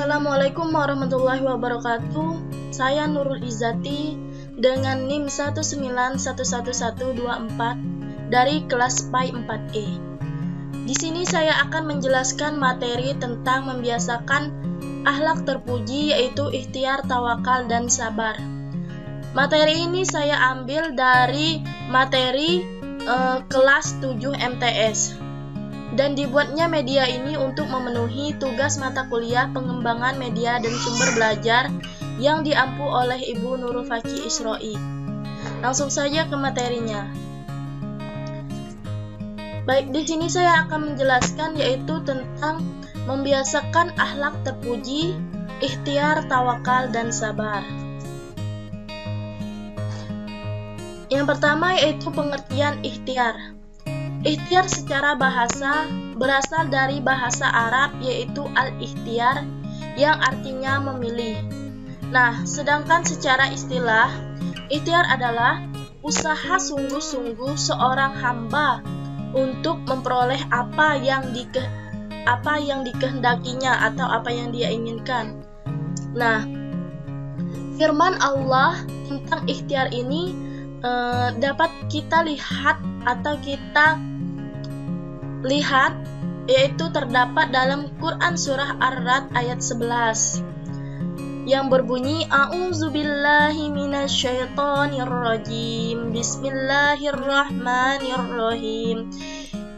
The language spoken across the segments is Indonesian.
Assalamualaikum warahmatullahi wabarakatuh. Saya Nurul Izzati dengan NIM 1911124 dari kelas PAI 4E. Di sini saya akan menjelaskan materi tentang membiasakan akhlak terpuji, yaitu ikhtiar, tawakal, dan sabar. Materi ini saya ambil dari materi kelas 7 MTS. Dan dibuatnya media ini untuk memenuhi tugas mata kuliah pengembangan media dan sumber belajar yang diampu oleh Ibu Nurul Faki Isroi. Langsung saja ke materinya. Baik, di sini saya akan menjelaskan yaitu tentang membiasakan akhlak terpuji, ikhtiar, tawakal, dan sabar. Yang pertama yaitu pengertian ikhtiar. Ikhtiar secara bahasa berasal dari bahasa Arab yaitu al-ikhtiar yang artinya memilih. Nah, sedangkan secara istilah, ikhtiar adalah usaha sungguh-sungguh seorang hamba untuk memperoleh apa yang dikehendakinya atau apa yang dia inginkan. Nah, firman Allah tentang ikhtiar ini dapat kita lihat yaitu terdapat dalam Quran surah Ar-Ra'd ayat 11 yang berbunyi A'udzubillahi minasyaitonirrajim Bismillahirrahmanirrahim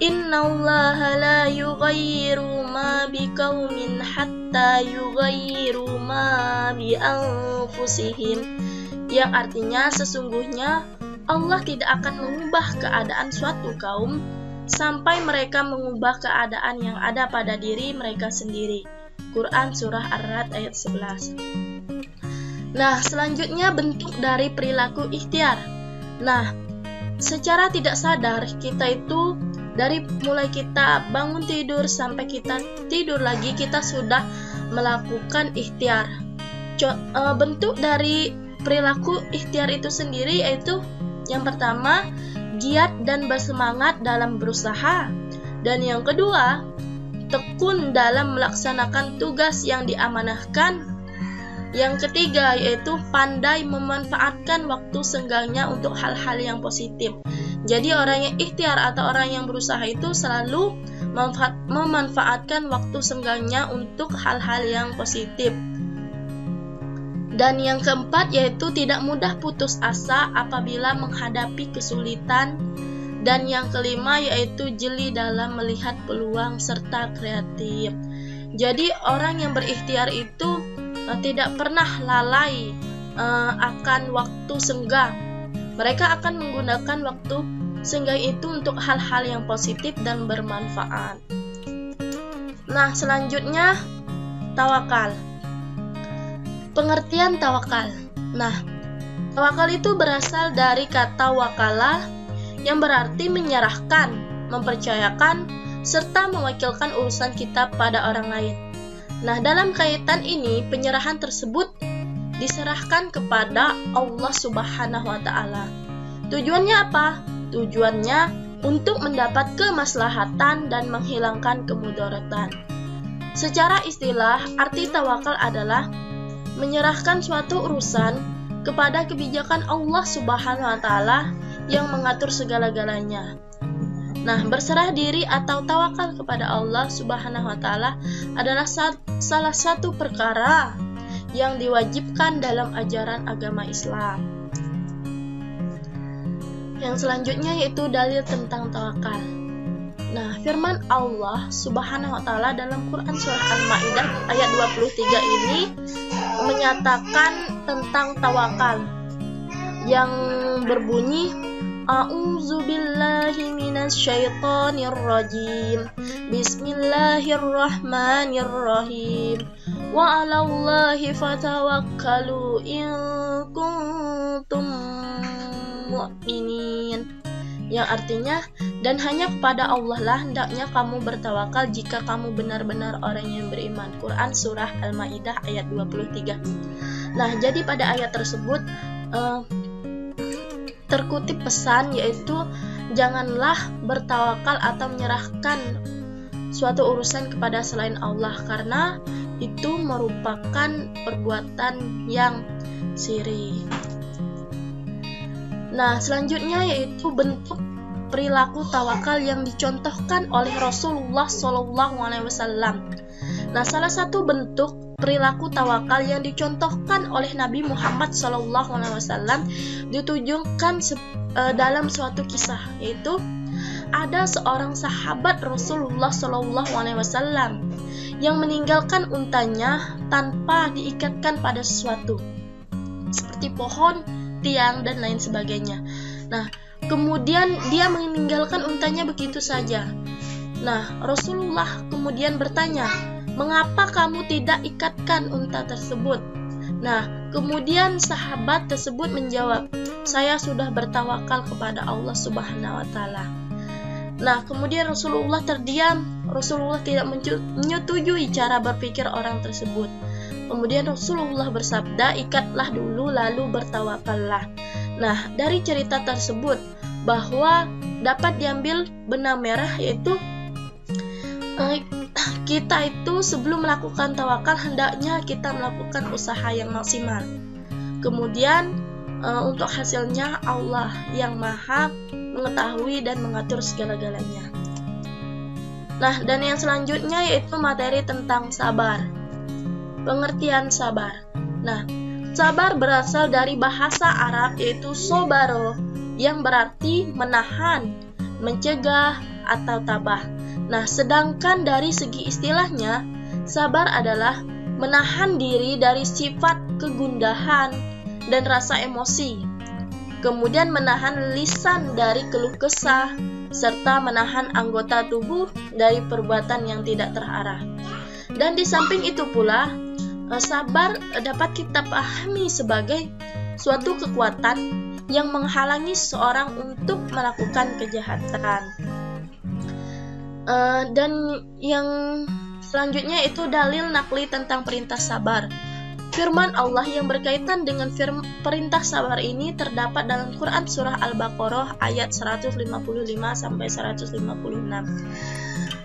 Innallaha la yughayyiru ma biqaumin hatta yughayyiru ma bi anfusihim, yang artinya sesungguhnya Allah tidak akan mengubah keadaan suatu kaum sampai mereka mengubah keadaan yang ada pada diri mereka sendiri. Quran surah Ar-Ra'd ayat 11. Nah, selanjutnya bentuk dari perilaku ikhtiar. Nah, secara tidak sadar kita itu dari mulai kita bangun tidur sampai kita tidur lagi kita sudah melakukan ikhtiar. Bentuk dari perilaku ikhtiar itu sendiri yaitu yang pertama, giat dan bersemangat dalam berusaha. Dan yang kedua, tekun dalam melaksanakan tugas yang diamanahkan. Yang ketiga, yaitu pandai memanfaatkan waktu senggangnya untuk hal-hal yang positif. Jadi orang yang ikhtiar atau orang yang berusaha itu selalu memanfaatkan waktu senggangnya untuk hal-hal yang positif. Dan yang keempat yaitu tidak mudah putus asa apabila menghadapi kesulitan. Dan yang kelima yaitu jeli dalam melihat peluang serta kreatif. Jadi orang yang berikhtiar itu tidak pernah lalai akan waktu senggang. Mereka akan menggunakan waktu senggang itu untuk hal-hal yang positif dan bermanfaat. Nah, selanjutnya tawakal. Pengertian tawakal. Nah, tawakal itu berasal dari kata wakalah yang berarti menyerahkan, mempercayakan, serta mewakilkan urusan kita pada orang lain. Nah, dalam kaitan ini, penyerahan tersebut diserahkan kepada Allah Subhanahu wa Ta'ala. Tujuannya apa? Tujuannya untuk mendapat kemaslahatan dan menghilangkan kemudaratan. Secara istilah, arti tawakal adalah menyerahkan suatu urusan kepada kebijakan Allah Subhanahu wa Ta'ala yang mengatur segala-galanya. Nah, berserah diri atau tawakal kepada Allah Subhanahu wa Ta'ala adalah salah satu perkara yang diwajibkan dalam ajaran agama Islam. Yang selanjutnya yaitu dalil tentang tawakal. Nah, firman Allah Subhanahu wa Ta'ala dalam Quran surah Al-Maidah ayat 23 ini menyatakan tentang tawakal yang berbunyi A'udzubillahi minasyaitonirrajim Bismillahirrahmanirrahim Wa 'alallahi fatawakkalu in kuntum mu'minin, yang artinya dan hanya kepada Allah lah hendaknya kamu bertawakal jika kamu benar-benar orang yang beriman. Quran surah Al-Maidah ayat 23. Nah, jadi pada ayat tersebut terkutip pesan yaitu janganlah bertawakal atau menyerahkan suatu urusan kepada selain Allah, karena itu merupakan perbuatan yang syirik. Nah, selanjutnya yaitu bentuk perilaku tawakal yang dicontohkan oleh Rasulullah SAW. Nah, salah satu bentuk perilaku tawakal yang dicontohkan oleh Nabi Muhammad SAW ditujukan dalam suatu kisah, yaitu ada seorang sahabat Rasulullah SAW yang meninggalkan untanya tanpa diikatkan pada sesuatu, seperti pohon, tiang, dan lain sebagainya. Nah, kemudian dia meninggalkan untanya begitu saja. Nah, Rasulullah kemudian bertanya, "Mengapa kamu tidak ikatkan unta tersebut?" Nah, kemudian sahabat tersebut menjawab, "Saya sudah bertawakal kepada Allah Subhanahu wa Ta'ala." Nah, kemudian Rasulullah terdiam. Rasulullah tidak menyetujui cara berpikir orang tersebut. Kemudian Rasulullah bersabda, "Ikatlah dulu lalu bertawakallah." Nah, dari cerita tersebut bahwa dapat diambil benang merah, yaitu kita itu sebelum melakukan tawakal hendaknya kita melakukan usaha yang maksimal. Kemudian untuk hasilnya Allah yang maha mengetahui dan mengatur segala-galanya. Nah, dan yang selanjutnya yaitu materi tentang sabar. Pengertian sabar. Nah, sabar berasal dari bahasa Arab yaitu sobaro, yang berarti menahan, mencegah, atau tabah. Nah, sedangkan dari segi istilahnya, sabar adalah menahan diri dari sifat kegundahan dan rasa emosi, kemudian menahan lisan dari keluh kesah, serta menahan anggota tubuh dari perbuatan yang tidak terarah. Dan di samping itu pula, sabar dapat kita pahami sebagai suatu kekuatan yang menghalangi seseorang untuk melakukan kejahatan. Dan yang selanjutnya itu dalil nakli tentang perintah sabar. Firman Allah yang berkaitan dengan perintah sabar ini terdapat dalam Quran surah Al-Baqarah ayat 155-156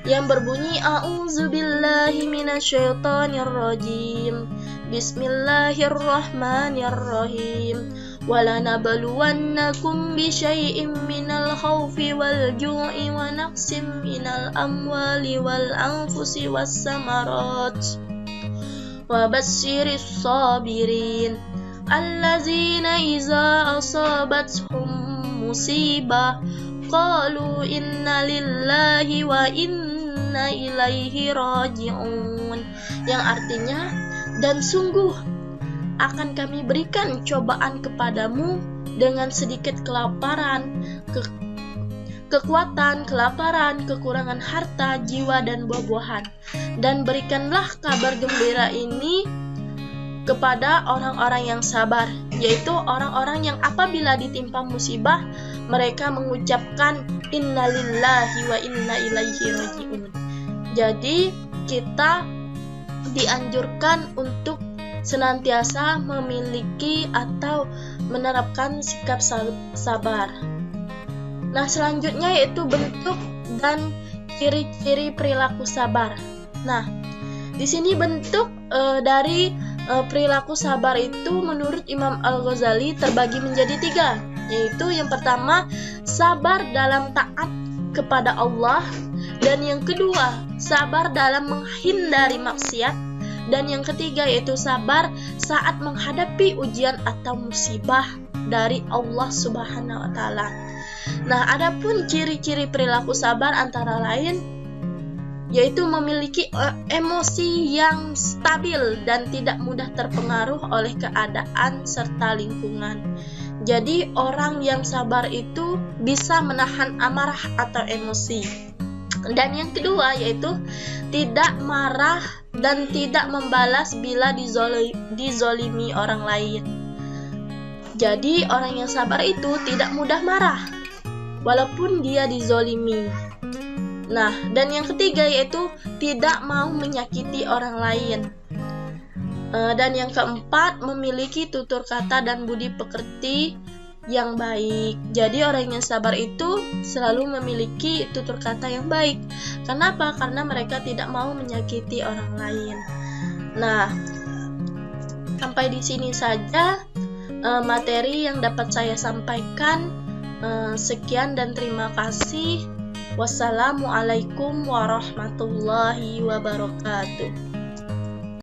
yang berbunyi, "A'udzubillahi minasyaitonirrajim. Bismillahirrahmanirrahim. وَلَنَبْلُوَنَّكُمْ بِشَيْءٍ مِّنَ الْخَوْفِ وَالْجُوعِ وَنَقْصٍ مِّنَ الْأَمْوَالِ وَالْأَنفُسِ وَالثَّمَرَاتِ وَبَشِّرِ الصَّابِرِينَ الَّذِينَ إِذَا أَصَابَتْهُم مُّصِيبَةٌ قَالُوا إِنَّا لِلَّهِ وَإِنَّا إِلَيْهِ رَاجِعُونَ." Yang artinya, dan sungguh akan kami berikan cobaan kepadamu dengan sedikit kelaparan, kekuatan, kelaparan, kekurangan harta, jiwa, dan buah-buahan. Dan berikanlah kabar gembira ini kepada orang-orang yang sabar, yaitu orang-orang yang apabila ditimpa musibah, mereka mengucapkan innalillahi wa inna ilaihi raji'un. Jadi, kita dianjurkan untuk senantiasa memiliki atau menerapkan sikap sabar. Nah, selanjutnya yaitu bentuk dan ciri-ciri perilaku sabar. Nah, di sini bentuk dari perilaku sabar itu menurut Imam Al-Ghazali terbagi menjadi 3, yaitu yang pertama, sabar dalam taat kepada Allah, dan yang kedua, sabar dalam menghindari maksiat, dan yang ketiga yaitu sabar saat menghadapi ujian atau musibah dari Allah Subhanahu wa Ta'ala. Nah, adapun ciri-ciri perilaku sabar antara lain yaitu memiliki emosi yang stabil dan tidak mudah terpengaruh oleh keadaan serta lingkungan. Jadi, orang yang sabar itu bisa menahan amarah atau emosi. Dan yang kedua yaitu tidak marah dan tidak membalas bila dizolimi orang lain. Jadi orang yang sabar itu tidak mudah marah walaupun dia dizolimi. Nah, dan yang ketiga yaitu tidak mau menyakiti orang lain. Dan yang keempat, memiliki tutur kata dan budi pekerti yang baik. Jadi orang yang sabar itu selalu memiliki tutur kata yang baik. Kenapa? Karena mereka tidak mau menyakiti orang lain. Nah, sampai di sini saja materi yang dapat saya sampaikan. Sekian dan terima kasih. Wassalamualaikum warahmatullahi wabarakatuh.